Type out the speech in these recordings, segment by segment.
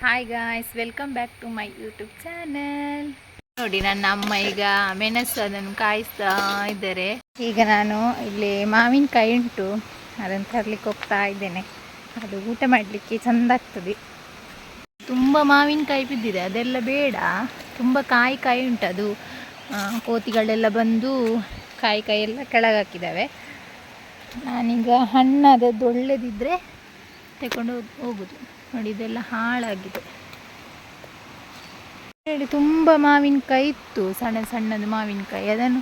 Hi guys, welcome back to my YouTube channel. ನೋಡಿ, ನನ್ನ ಅಮ್ಮ ಈಗ ಮೆಣಸು ಅದನ್ನು ಕಾಯಿಸ್ತಾ ಇದ್ದಾರೆ. ಈಗ ನಾನು ಇಲ್ಲಿ ಮಾವಿನಕಾಯಿ ಉಂಟು, ಅದನ್ನು ತರಲಿಕ್ಕೆ ಹೋಗ್ತಾ ಇದ್ದೇನೆ. ಅದು ಊಟ ಮಾಡಲಿಕ್ಕೆ ಚೆಂದ ಆಗ್ತದೆ. ತುಂಬ ಮಾವಿನಕಾಯಿ ಬಿದ್ದಿದೆ, ಅದೆಲ್ಲ ಬೇಡ. ತುಂಬ ಕಾಯಿ ಉಂಟು. ಅದು ಕೋತಿಗಳೆಲ್ಲ ಬಂದು ಕಾಯಿ ಎಲ್ಲ ಕೆಳಗೆ ಹಾಕಿದ್ದಾವೆ. ನಾನೀಗ ಹಣ್ಣಾದದ್ದು ಒಳ್ಳೆದಿದ್ದರೆ ತಗೊಂಡು ಹೋಗೋದು. ನೋಡಿ, ಇದೆಲ್ಲ ಹಾಳಾಗಿದೆ. ಹೇಳಿ ತುಂಬ ಮಾವಿನಕಾಯಿ ಇತ್ತು, ಸಣ್ಣ ಸಣ್ಣದು ಮಾವಿನಕಾಯಿ. ಅದನ್ನು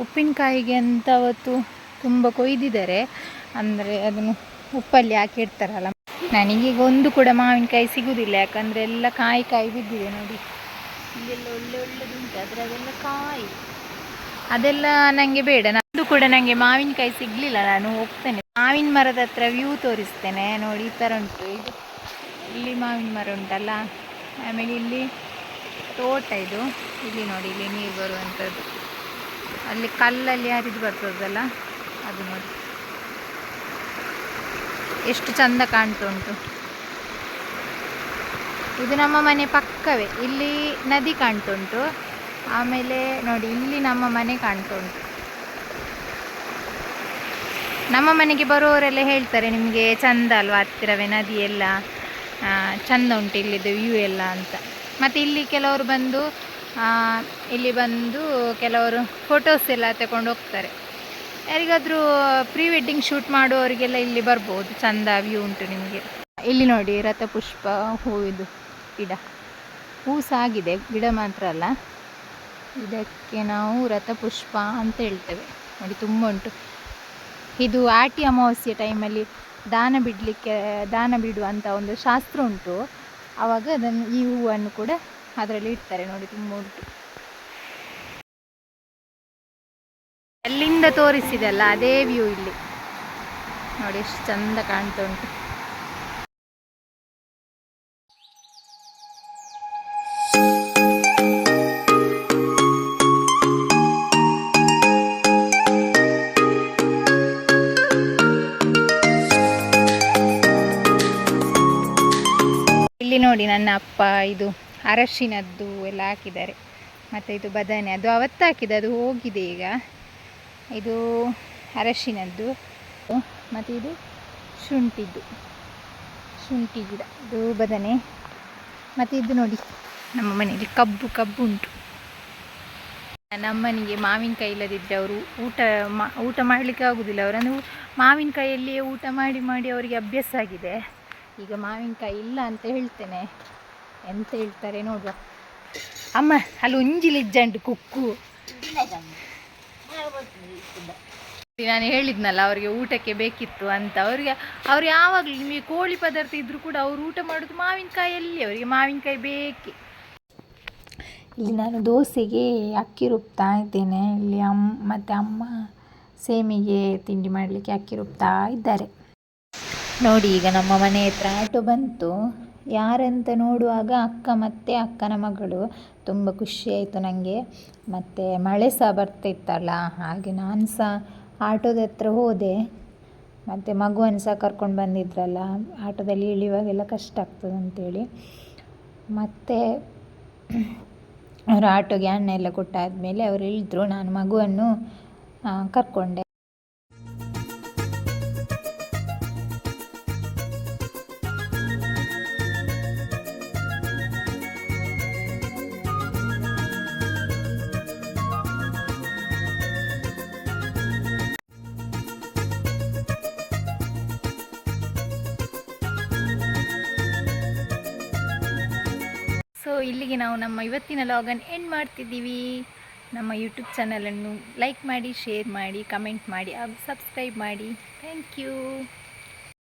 ಉಪ್ಪಿನಕಾಯಿಗೆ ಅಂತ ಅವತ್ತು ತುಂಬ ಕೊಯ್ದಿದ್ದಾರೆ. ಅಂದರೆ ಅದನ್ನು ಉಪ್ಪಲ್ಲಿ ಹಾಕಿ ಇಡ್ತಾರಲ್ಲ. ನನಗೀಗ ಒಂದು ಕೂಡ ಮಾವಿನಕಾಯಿ ಸಿಗುವುದಿಲ್ಲ, ಯಾಕಂದರೆ ಎಲ್ಲ ಕಾಯಿ ಬಿದ್ದಿದೆ. ನೋಡಿ, ಇಲ್ಲೆಲ್ಲ ಒಳ್ಳೆದುಂಟು, ಆದರೆ ಅದೆಲ್ಲ ಕಾಯಿ. ಅದೆಲ್ಲ ನನಗೆ ಬೇಡ. ನಂದು ಕೂಡ ನನಗೆ ಮಾವಿನಕಾಯಿ ಸಿಗಲಿಲ್ಲ. ನಾನು ಹೋಗ್ತೇನೆ, ಮಾವಿನ ಮರದ ಹತ್ರ ವ್ಯೂ ತೋರಿಸ್ತೇನೆ. ನೋಡಿ, ಈ ಥರ ಉಂಟು. ಇದು ಇಲ್ಲಿ ಮಾವಿನ ಮರ ಉಂಟಲ್ಲ, ಆಮೇಲೆ ಇಲ್ಲಿ ತೋಟ. ಇದು ಇಲ್ಲಿ ನೋಡಿ, ಇಲ್ಲಿ ನೀರು ಬರುವಂಥದ್ದು. ಅಲ್ಲಿ ಕಲ್ಲಲ್ಲಿ ಹರಿದು ಬರ್ತದಲ್ಲ, ಅದು ನೋಡಿ ಎಷ್ಟು ಚಂದ ಕಾಣ್ತುಂಟು. ಇದು ನಮ್ಮ ಮನೆ ಪಕ್ಕವೇ. ಇಲ್ಲಿ ನದಿ ಕಾಣ್ತುಂಟು. ಆಮೇಲೆ ನೋಡಿ, ಇಲ್ಲಿ ನಮ್ಮ ಮನೆ ಕಾಣ್ತುಂಟು. ನಮ್ಮ ಮನೆಗೆ ಬರುವವರೆಲ್ಲ ಹೇಳ್ತಾರೆ, ನಿಮಗೆ ಚಂದ ಅಲ್ವಾ, ಹತ್ತಿರವೇ ನದಿ ಎಲ್ಲ, ಚಂದ ಉಂಟು ಇಲ್ಲಿದ್ದು ವ್ಯೂ ಎಲ್ಲ ಅಂತ. ಮತ್ತು ಇಲ್ಲಿ ಕೆಲವರು ಬಂದು ಕೆಲವರು ಫೋಟೋಸ್ ಎಲ್ಲ ತಗೊಂಡು ಹೋಗ್ತಾರೆ. ಯಾರಿಗಾದರೂ ಪ್ರೀ ವೆಡ್ಡಿಂಗ್ ಶೂಟ್ ಮಾಡುವವರಿಗೆಲ್ಲ ಇಲ್ಲಿ ಬರ್ಬೋದು, ಚಂದ ವ್ಯೂ ಉಂಟು ನಿಮಗೆ. ಇಲ್ಲಿ ನೋಡಿ, ರಥಪುಷ್ಪ ಹೂವಿದು ಗಿಡ. ಹೂ ಸಾಗಿದೆ, ಗಿಡ ಮಾತ್ರ ಅಲ್ಲ. ಇದಕ್ಕೆ ನಾವು ರಥಪುಷ್ಪ ಅಂತ ಹೇಳ್ತೇವೆ. ನೋಡಿ, ತುಂಬ ಉಂಟು. ಇದು ಆಟಿ ಅಮಾವಾಸ್ಯೆ ಟೈಮಲ್ಲಿ ದಾನ ಬಿಡುವಂಥ ಒಂದು ಶಾಸ್ತ್ರ ಉಂಟು. ಆವಾಗ ಈ ಹೂವನ್ನು ಕೂಡ ಅದರಲ್ಲಿ ಇಡ್ತಾರೆ. ನೋಡಿ, ತುಂಬ ಉಂಟು. ಅಲ್ಲಿಂದ ತೋರಿಸಿದಲ್ಲ ಅದೇ ವ್ಯೂ ಇಲ್ಲಿ ನೋಡಿ, ಎಷ್ಟು ಚಂದ ಕಾಣ್ತಾ ಉಂಟು. ಇಲ್ಲಿ ನೋಡಿ, ನನ್ನ ಅಪ್ಪ ಇದು ಅರಶಿನದ್ದು ಎಲ್ಲ ಹಾಕಿದ್ದಾರೆ. ಮತ್ತು ಇದು ಬದನೆ, ಅದು ಅವತ್ತು ಹಾಕಿದೆ, ಅದು ಹೋಗಿದೆ ಈಗ. ಇದು ಅರಶಿನದ್ದು. ಮತ್ತು ಇದು ಶುಂಠಿ ಗಿಡ, ಇದು ಬದನೆ. ಮತ್ತು ಇದು ನೋಡಿ, ನಮ್ಮ ಮನೆಯಲ್ಲಿ ಕಬ್ಬು ಉಂಟು. ನಮ್ಮನಿಗೆ ಮಾವಿನಕಾಯಿ ಇಲ್ಲದಿದ್ದರೆ ಅವರು ಊಟ ಮಾಡಲಿಕ್ಕೆ ಆಗೋದಿಲ್ಲ. ಅವರನ್ನು ಮಾವಿನಕಾಯಿಯಲ್ಲಿಯೇ ಊಟ ಮಾಡಿ ಅವರಿಗೆ ಅಭ್ಯಾಸ ಆಗಿದೆ. ಈಗ ಮಾವಿನಕಾಯಿ ಇಲ್ಲ ಅಂತ ಹೇಳ್ತೇನೆ, ಎಂತ ಹೇಳ್ತಾರೆ ನೋಡುವ. ಅಮ್ಮ, ಅಲ್ಲಿ ಉಂಜಿಲಿಜ್ಜಂಡು ಕುಕ್ಕು. ನಾನು ಹೇಳಿದ್ನಲ್ಲ, ಅವರಿಗೆ ಊಟಕ್ಕೆ ಬೇಕಿತ್ತು ಅಂತ. ಅವ್ರು ಯಾವಾಗಲೂ ನಿಮಗೆ ಕೋಳಿ ಪದಾರ್ಥ ಇದ್ದರೂ ಕೂಡ ಅವರು ಊಟ ಮಾಡೋದು ಮಾವಿನಕಾಯಲ್ಲಿ. ಅವರಿಗೆ ಮಾವಿನಕಾಯಿ ಬೇಕೇ. ಇಲ್ಲಿ ನಾನು ದೋಸೆಗೆ ಅಕ್ಕಿ ರುಬ್ತಾ ಇದ್ದೇನೆ. ಇಲ್ಲಿ ಮತ್ತು ಅಮ್ಮ ಸೇಮಿಗೆ ತಿಂಡಿ ಮಾಡಲಿಕ್ಕೆ ಅಕ್ಕಿ ರುಬ್ತಾ ಇದ್ದಾರೆ. ನೋಡಿ, ಈಗ ನಮ್ಮ ಮನೆ ಹತ್ರ ಆಟೋ ಬಂತು. ಯಾರಂತ ನೋಡುವಾಗ ಅಕ್ಕನ ಮಗಳು. ತುಂಬ ಖುಷಿಯಾಯಿತು ನನಗೆ. ಮತ್ತು ಮಳೆ ಸಹ ಬರ್ತಿತ್ತಲ್ಲ, ಹಾಗೆ ನಾನು ಸಹ ಆಟೋದ ಹತ್ರ ಹೋದೆ. ಮತ್ತು ಮಗುವನ್ನು ಸಹ ಕರ್ಕೊಂಡು ಬಂದಿದ್ರಲ್ಲ, ಆಟೋದಲ್ಲಿ ಇಳಿಯುವಾಗೆಲ್ಲ ಕಷ್ಟ ಆಗ್ತದೆ ಅಂತೇಳಿ. ಮತ್ತು ಅವರು ಆಟೋಗೆ ಹಣ ಎಲ್ಲ ಕೊಟ್ಟಾದಮೇಲೆ ಅವರು ಇಳಿದ್ರು. ನಾನು ಮಗುವನ್ನು ಕರ್ಕೊಂಡೆ. ಸೊ ಇಲ್ಲಿಗೆ ನಾವು ನಮ್ಮ ಇವತ್ತಿನ ಲಾಗನ್ನು ಎಂಡ್ ಮಾಡ್ತಿದ್ದೀವಿ. ನಮ್ಮ ಯೂಟ್ಯೂಬ್ ಚಾನಲನ್ನು ಲೈಕ್ ಮಾಡಿ, ಶೇರ್ ಮಾಡಿ, ಕಮೆಂಟ್ ಮಾಡಿ ಹಾಗೂ ಸಬ್ಸ್ಕ್ರೈಬ್ ಮಾಡಿ. Thank you.